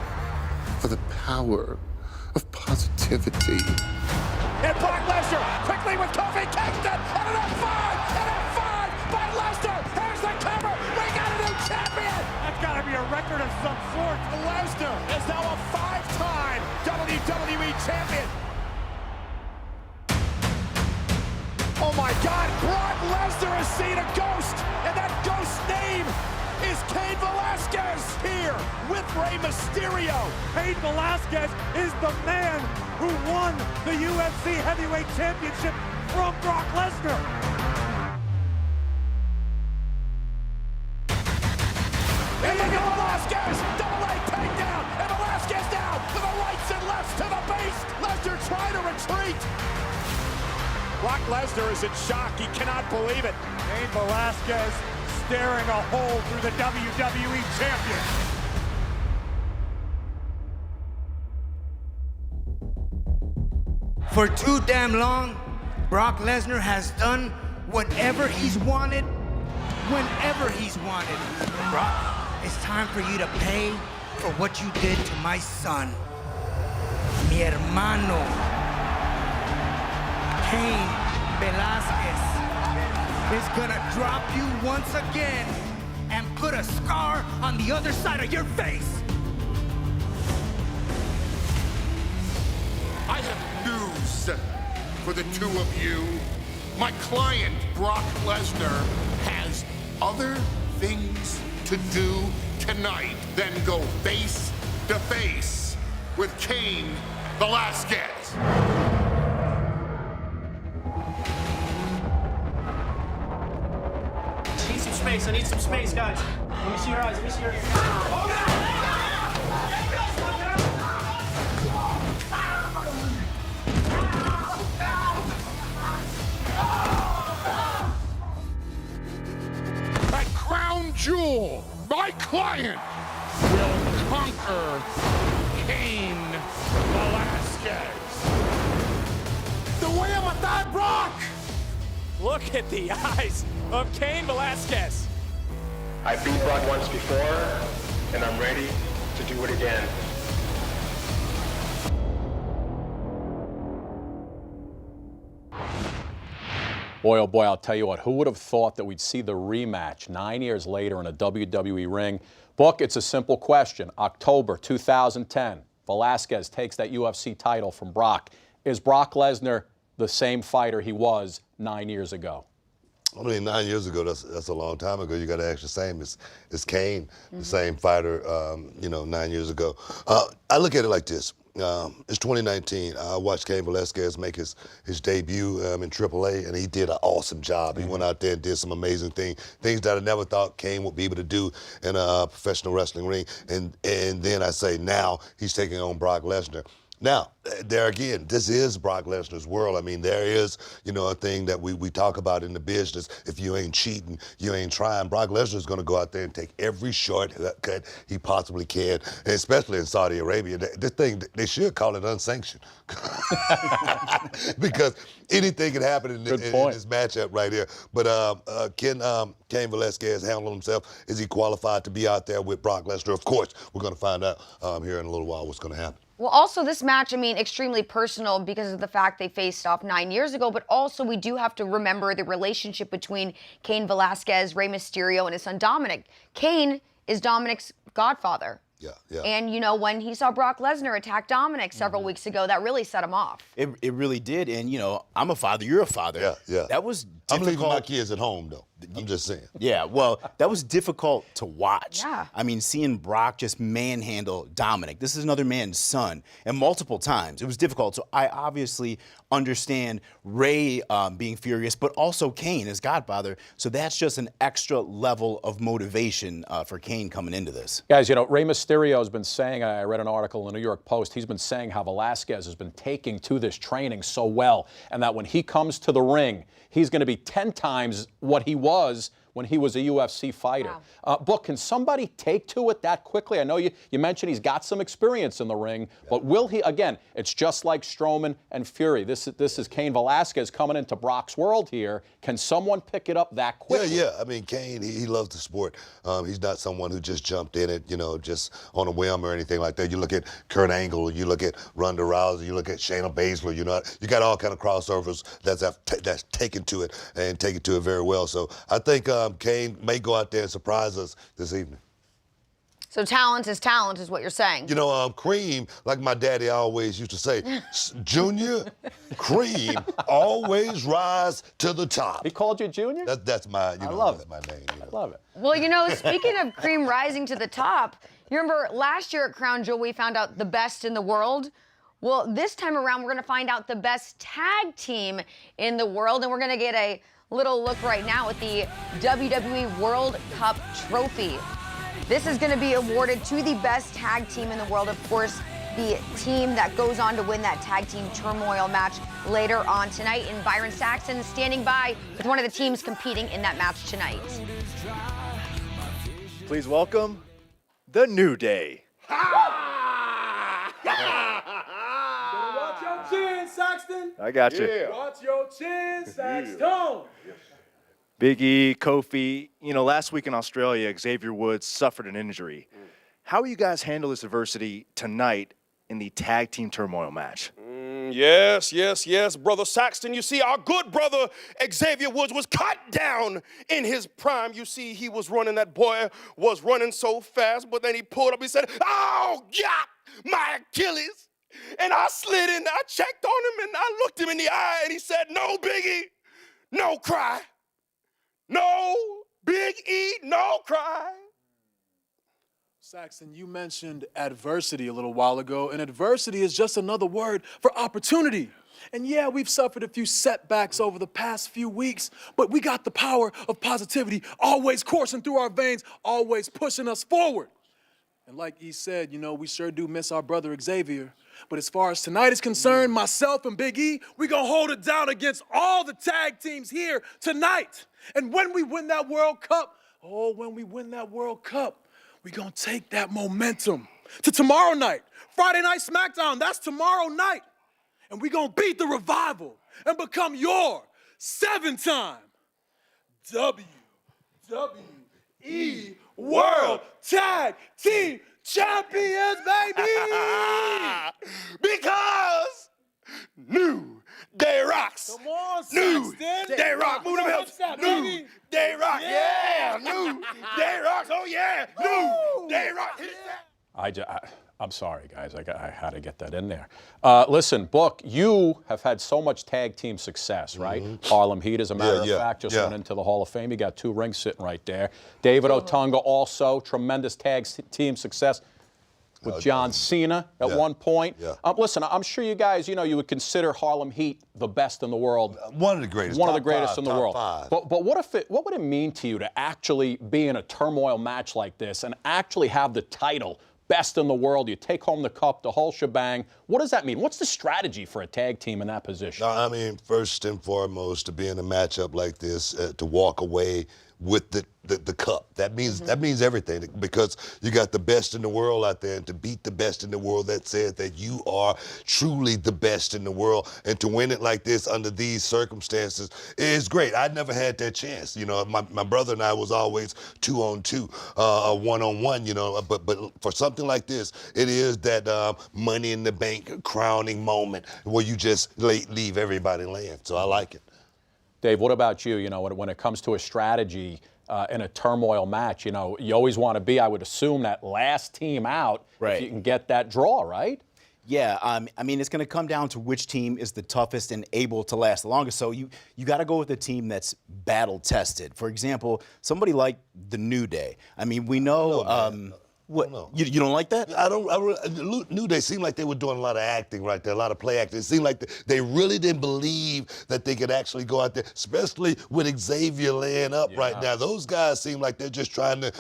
for the power of positivity. And Brock Lesnar quickly with Kofi Kingston, and an F5 by Lesnar. Here's the cover. We got a new champion. That's got to be a record of some sort. Lesnar is now a 5-time WWE champion. Oh my God, Brock Lesnar has seen a ghost, and that ghost's name is Cain Velasquez here with Rey Mysterio. Cain Velasquez is the man who won the UFC Heavyweight Championship from Brock Lesnar. And look at Velasquez, double leg takedown, and Velasquez down to the rights and lefts to the base. Lesnar trying to retreat. Brock Lesnar is in shock. He cannot believe it. Cain Velasquez staring a hole through the WWE champion. For too damn long, Brock Lesnar has done whatever he's wanted, whenever he's wanted. Brock, it's time for you to pay for what you did to my son, mi hermano, Cain Velasquez, is gonna drop you once again and put a scar on the other side of your face. I have news for the two of you. My client, Brock Lesnar, has other things to do tonight than go face to face with Cain Velasquez. I need some space, guys. Let me see your eyes. Let me see your eyes. At Crown Jewel, my client will conquer Cain Velasquez. The way I'm a thought, Brock! Look at the eyes of Cain Velasquez. I beat Brock once before, and I'm ready to do it again. Boy, oh boy, I'll tell you what, who would have thought that we'd see the rematch 9 years later in a WWE ring? Book, it's a simple question. October 2010, Velasquez takes that UFC title from Brock. Is Brock Lesnar the same fighter he was 9 years ago? I mean, 9 years ago, that's a long time ago. You got to ask the same. It's Cain, the same fighter, 9 years ago. I look at it like this. It's 2019. I watched Cain Velasquez make his debut in AAA, and he did an awesome job. He went out there and did some amazing things that I never thought Cain would be able to do in a professional wrestling ring. And then I say now he's taking on Brock Lesnar. Now, there again, this is Brock Lesnar's world. I mean, there is, a thing that we talk about in the business. If you ain't cheating, you ain't trying. Brock Lesnar's going to go out there and take every shortcut he possibly can, and especially in Saudi Arabia. This thing, they should call it unsanctioned. Because anything can happen in this matchup right here. But can Cain Velasquez handle himself? Is he qualified to be out there with Brock Lesnar? Of course, we're going to find out here in a little while what's going to happen. Well, also this match, extremely personal because of the fact they faced off 9 years ago, but also we do have to remember the relationship between Cain Velasquez, Rey Mysterio, and his son Dominic. Cain is Dominic's godfather. Yeah. And, when he saw Brock Lesnar attack Dominic several weeks ago, that really set him off. It really did. And, I'm a father. You're a father. Yeah. That was difficult. I'm leaving my kids at home, though. I'm just saying. Yeah, well, that was difficult to watch. Yeah. Seeing Brock just manhandle Dominic. This is another man's son, and multiple times. It was difficult. So I obviously understand Rey being furious, but also Cain, his godfather. So that's just an extra level of motivation for Cain coming into this. Guys, Rey Mysterio has been saying, I read an article in the New York Post, he's been saying how Velasquez has been taking to this training so well, and that when he comes to the ring, he's going to be 10 times what he was when he was a UFC fighter. Book, can somebody take to it that quickly? I know you mentioned he's got some experience in the ring, but will he, again, it's just like Strowman and Fury. This is Cain Velasquez coming into Brock's world here. Can someone pick it up that quickly? Yeah. I mean, Cain, he loves the sport. He's not someone who just jumped in it, just on a whim or anything like that. You look at Kurt Angle, you look at Ronda Rousey, you look at Shayna Baszler, you got all kind of crossovers that's taken to it and taken to it very well. So I think Cain may go out there and surprise us this evening. So talent is what you're saying. Cream, like my daddy always used to say, Junior, Cream always rise to the top. He called you Junior? That's my, I love that's it. my name. I love it. Well, speaking of Cream rising to the top, you remember last year at Crown Jewel we found out the best in the world? Well, this time around we're going to find out the best tag team in the world, and we're going to get a little look right now at the WWE World Cup trophy. This is going to be awarded to the best tag team in the world. Of course, the team that goes on to win that tag team turmoil match later on tonight. And Byron Saxton standing by with one of the teams competing in that match tonight. Please welcome the New Day. Watch your chin, Saxton. I got you. Yeah. Watch your chin, Saxton. Big E, Kofi, last week in Australia, Xavier Woods suffered an injury. How will you guys handle this adversity tonight in the tag team turmoil match? Yes, Brother Saxton. You see, our good brother Xavier Woods was cut down in his prime. You see, he was running, that boy was running so fast, but then he pulled up, he said, "Oh, God, my Achilles." And I slid in, I checked on him, and I looked him in the eye, and he said, "No, Biggie, no cry. No, Big E, no cry." Saxton, you mentioned adversity a little while ago, and adversity is just another word for opportunity. And yeah, we've suffered a few setbacks over the past few weeks, but we got the power of positivity always coursing through our veins, always pushing us forward. And like he said, we sure do miss our brother Xavier. But as far as tonight is concerned, myself and Big E, we're going to hold it down against all the tag teams here tonight. And when we win that World Cup, we're going to take that momentum to tomorrow night. Friday Night SmackDown, that's tomorrow night. And we're going to beat the Revival and become your 7-time WWE World Tag Team Champions, baby! Because New Day rocks. Come on, New Saxton. Day rock. Move them hips. New Day rock. Yeah. New Day rocks. Oh, yeah. New Day rock. Hit that. I'm sorry, guys. I had to get that in there. Listen, Book, you have had so much tag team success, right? Harlem Heat, as a matter of fact, just went into the Hall of Fame. You got 2 rings sitting right there. David Otunga also, tremendous tag team success with John Cena at one point. Listen, I'm sure you guys, you would consider Harlem Heat the best in the world. One of the greatest. One of the greatest in the world. Top 5. But what would it mean to you to actually be in a turmoil match like this and actually have the title best in the world? You take home the cup, the whole shebang. What does that mean? What's the strategy for a tag team in that position? I mean, first and foremost, to be in a matchup like this, to walk away with the cup. That means everything, because you got the best in the world out there, and to beat the best in the world, that says that you are truly the best in the world, and to win it like this under these circumstances is great. I never had that chance. My brother and I was always 2-on-2, 1-on-1. But for something like this, it is that Money in the Bank crowning moment where you just leave everybody laying. So I like it. Dave, what about you? When it comes to a strategy in a turmoil match, you always want to be, I would assume, that last team out if you can get that draw, right? Yeah, I mean, it's going to come down to which team is the toughest and able to last the longest. So you got to go with a team that's battle tested. For example, somebody like the New Day. I mean, we know What? You don't like that? New Day seemed like they were doing a lot of acting right there, a lot of play acting. It seemed like they really didn't believe that they could actually go out there, especially with Xavier laying up right now. Those guys seem like they're just trying to,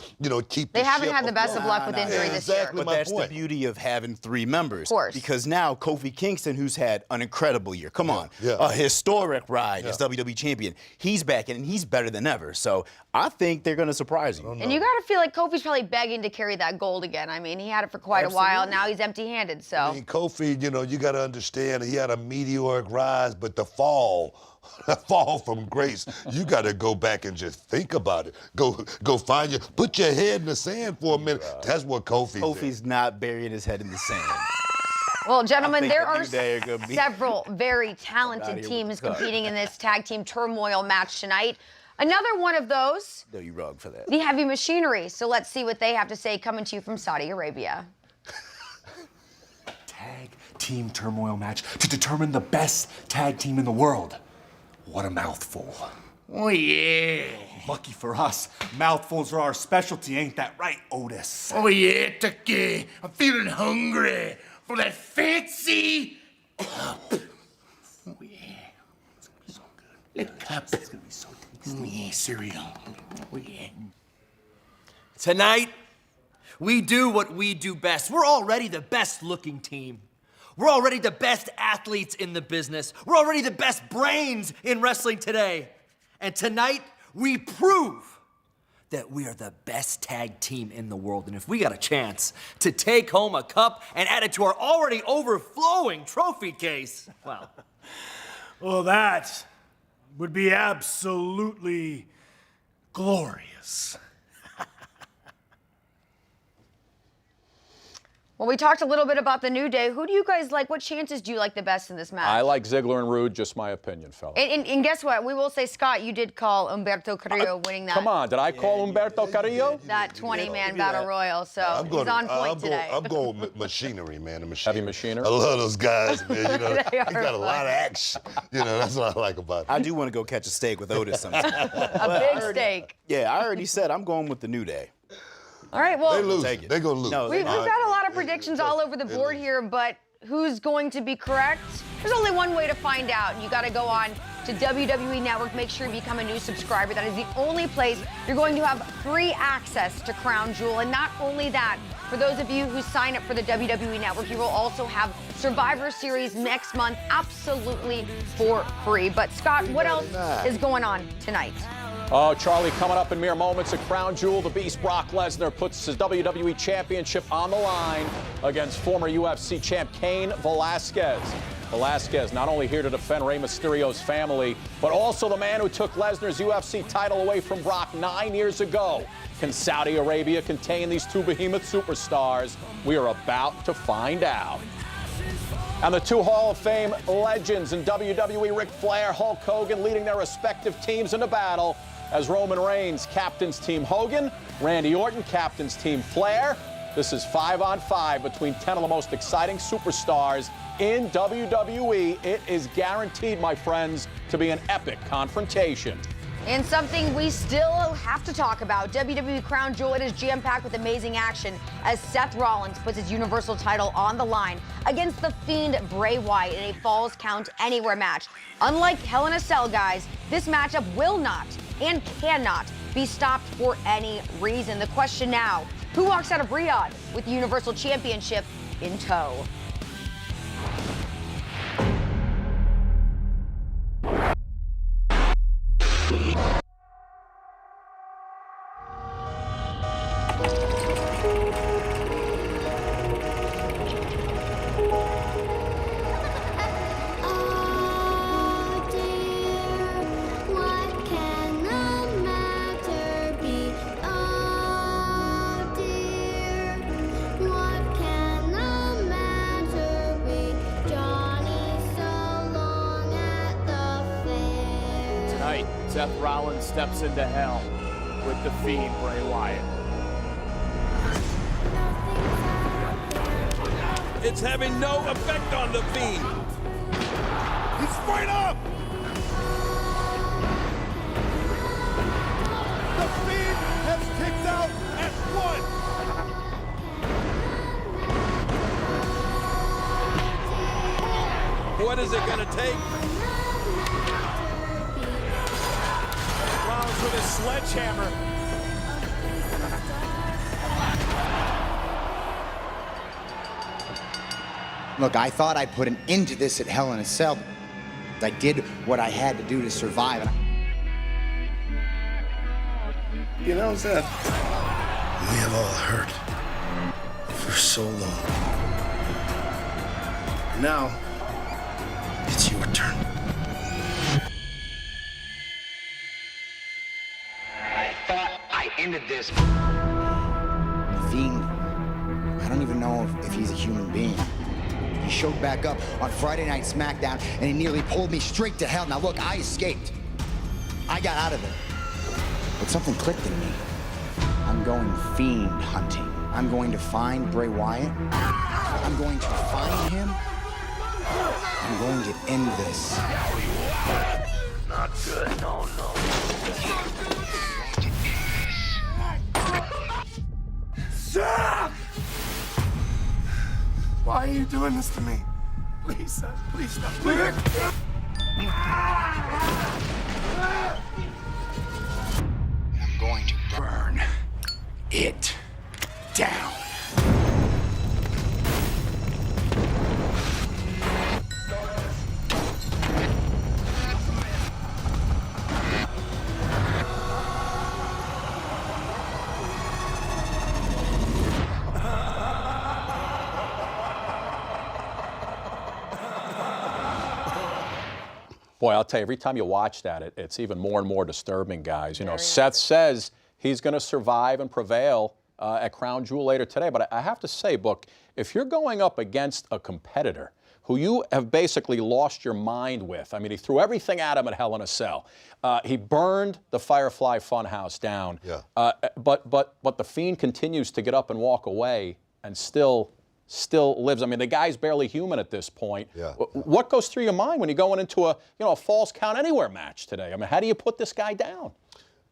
keep. They haven't had the best of luck with injury this year. But that's the beauty of having 3 members. Of course. Because now Kofi Kingston, who's had an incredible year, come on, a historic ride as WWE champion, he's back and he's better than ever. So I think they're going to surprise you. And you got to feel like Kofi's probably begging to carry that gold again. I mean, he had it for quite a while. Now he's empty-handed. So I mean, Kofi, you got to understand he had a meteoric rise, but the fall from grace, you got to go back and just think about it. Go find put your head in the sand for a minute. That's what Kofi's not burying his head in the sand. Well, gentlemen, there are several very talented teams competing in this tag team turmoil match tonight. Another one of those. No, you wrong for that. The Heavy Machinery. So let's see what they have to say coming to you from Saudi Arabia. Tag team turmoil match to determine the best tag team in the world. What a mouthful. Oh, yeah. Lucky for us, mouthfuls are our specialty, ain't that right, Otis? Oh, yeah, Tucky. I'm feeling hungry for that fancy cup. Oh, yeah. It's gonna be so good. That cup. It's gonna be so tasty. Oh, yeah, cereal. Oh, yeah. Tonight, we do what we do best. We're already the best looking team. We're already the best athletes in the business. We're already the best brains in wrestling today. And tonight, we prove that we are the best tag team in the world. And if we got a chance to take home a cup and add it to our already overflowing trophy case, well. Well, that would be absolutely glorious. Well, we talked a little bit about the New Day. Who do you guys like? What chances do you like the best in this match? I like Ziggler and Rude, just my opinion, fella. And guess what? We will say, Scott, you did call Humberto Carrillo winning that. Come on, did I call Humberto Carrillo? That 20-man battle royal, so he's on point today. I'm going with machinery, man. Heavy machinery. I love those guys, man. They He got a lot of action. That's what I like about it. I do want to go catch a steak with Otis sometime. A big steak. Yeah, I already said I'm going with the New Day. All right, well, They lose. They're going to lose. We've got a lot of predictions all over the board here, but who's going to be correct? There's only one way to find out. You got to go on to WWE Network. Make sure you become a new subscriber. That is the only place you're going to have free access to Crown Jewel. And not only that, for those of you who sign up for the WWE Network, you will also have Survivor Series next month absolutely for free. But Scott, what else is going on tonight? Oh, Charlie, coming up in mere moments at Crown Jewel, the Beast Brock Lesnar puts his WWE Championship on the line against former UFC champ Cain Velasquez. Velasquez not only here to defend Rey Mysterio's family, but also the man who took Lesnar's UFC title away from Brock 9 years ago. Can Saudi Arabia contain these two behemoth superstars? We are about to find out. And the two Hall of Fame legends in WWE, Ric Flair, Hulk Hogan, leading their respective teams into battle as Roman Reigns captains Team Hogan, Randy Orton captains Team Flair. This is 5-on-5 between 10 of the most exciting superstars in WWE. It is guaranteed, my friends, to be an epic confrontation. And something we still have to talk about, WWE Crown Jewel, it is jam-packed with amazing action as Seth Rollins puts his Universal title on the line against the Fiend Bray Wyatt in a Falls Count Anywhere match. Unlike Hell in a Cell, guys, this matchup will not and cannot be stopped for any reason. The question now, who walks out of Riyadh with the Universal Championship in tow? Seth Rollins steps into hell with the Fiend Bray Wyatt. It's having no effect on the Fiend. He's straight up. The Fiend has kicked out at 1. what is it going to take? Rollins with his sledgehammer. Look, I thought I'd put an end to this at Hell in a Cell. I did what I had to do to survive. You know, Seth, we have all hurt for so long. Now, it's your turn. I thought I ended this. Fiend, I don't even know if he's a human being. He showed back up on Friday Night SmackDown, and he nearly pulled me straight to hell. Now look, I escaped. I got out of there. But something clicked in me. I'm going fiend hunting. I'm going to find Bray Wyatt. I'm going to find him. I'm going to end this. Not good, no. Stop! Why are you doing this to me? Please, Seth, please stop. I'm going to burn it down. Boy, I'll tell you, every time you watch that, it's even more and more disturbing, guys. You know, Seth says he's going to survive and prevail at Crown Jewel later today. But I have to say, Book, if you're going up against a competitor who you have basically lost your mind with, I mean, he threw everything at him at Hell in a Cell. He burned the Firefly Funhouse down. Yeah. But the Fiend continues to get up and walk away and still lives. I mean, the guy's barely human at this point. Yeah. What goes through your mind when you're going into a Falls Count Anywhere match today? I mean, how do you put this guy down?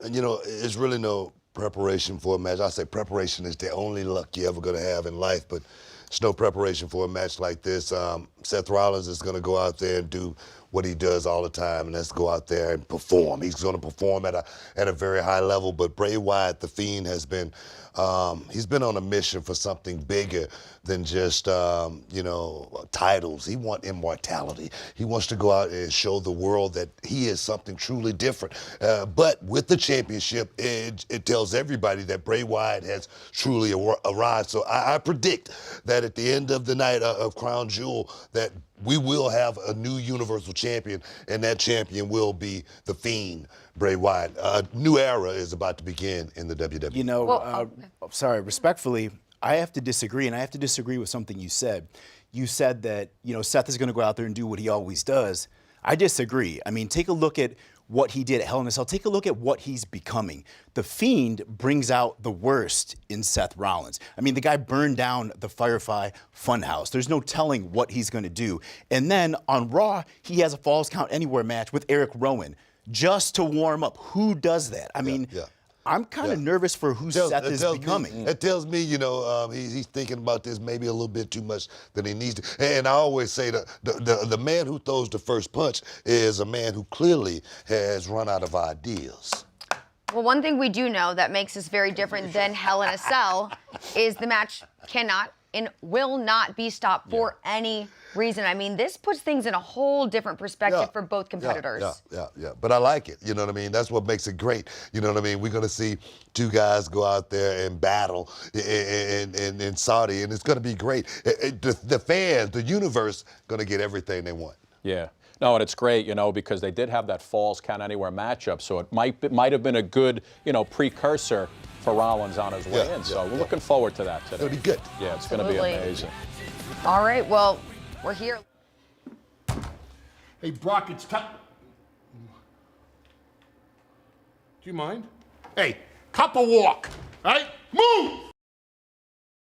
And it's really no preparation for a match. I say preparation is the only luck you're ever going to have in life, but it's no preparation for a match like this. Seth Rollins is going to go out there and do what he does all the time, and that's go out there and perform. He's going to perform at a very high level. But Bray Wyatt, the Fiend, has been he's been on a mission for something bigger than just titles. He wants immortality. He wants to go out and show the world that he is something truly different. But with the championship, it tells everybody that Bray Wyatt has truly arrived. So I predict that at the end of the night of Crown Jewel, that we will have a new Universal Champion, and that champion will be the Fiend, Bray Wyatt. A new era is about to begin in the WWE. Sorry, respectfully, I have to disagree, and I have to disagree with something you said. You said that, Seth is going to go out there and do what he always does. I disagree. I mean, take a look at what he did at Hell in a Cell. Take a look at what he's becoming. The Fiend brings out the worst in Seth Rollins. I mean, the guy burned down the Firefly Funhouse. There's no telling what he's going to do. And then on Raw, he has a Falls Count Anywhere match with Eric Rowan just to warm up. Who does that? I mean, I'm kind of nervous for who Seth is becoming. It tells me, he's thinking about this maybe a little bit too much than he needs to. And I always say the man who throws the first punch is a man who clearly has run out of ideas. Well, one thing we do know that makes this very different than Hell in a Cell is the match cannot and will not be stopped for any reason. I mean, this puts things in a whole different perspective for both competitors. Yeah. But I like it. You know what I mean? That's what makes it great. You know what I mean? We're going to see two guys go out there and battle in Saudi, and it's going to be great. The fans, the universe, going to get everything they want. Yeah. No, and it's great, because they did have that Falls Count Anywhere matchup, so it might have been a good, precursor for Rollins on his way in. So we're looking forward to that today. It'll be good. Yeah, it's going to be amazing. All right, well, we're here. Hey, Brock, it's time. Do you mind? Hey, cup a walk, all right? Move!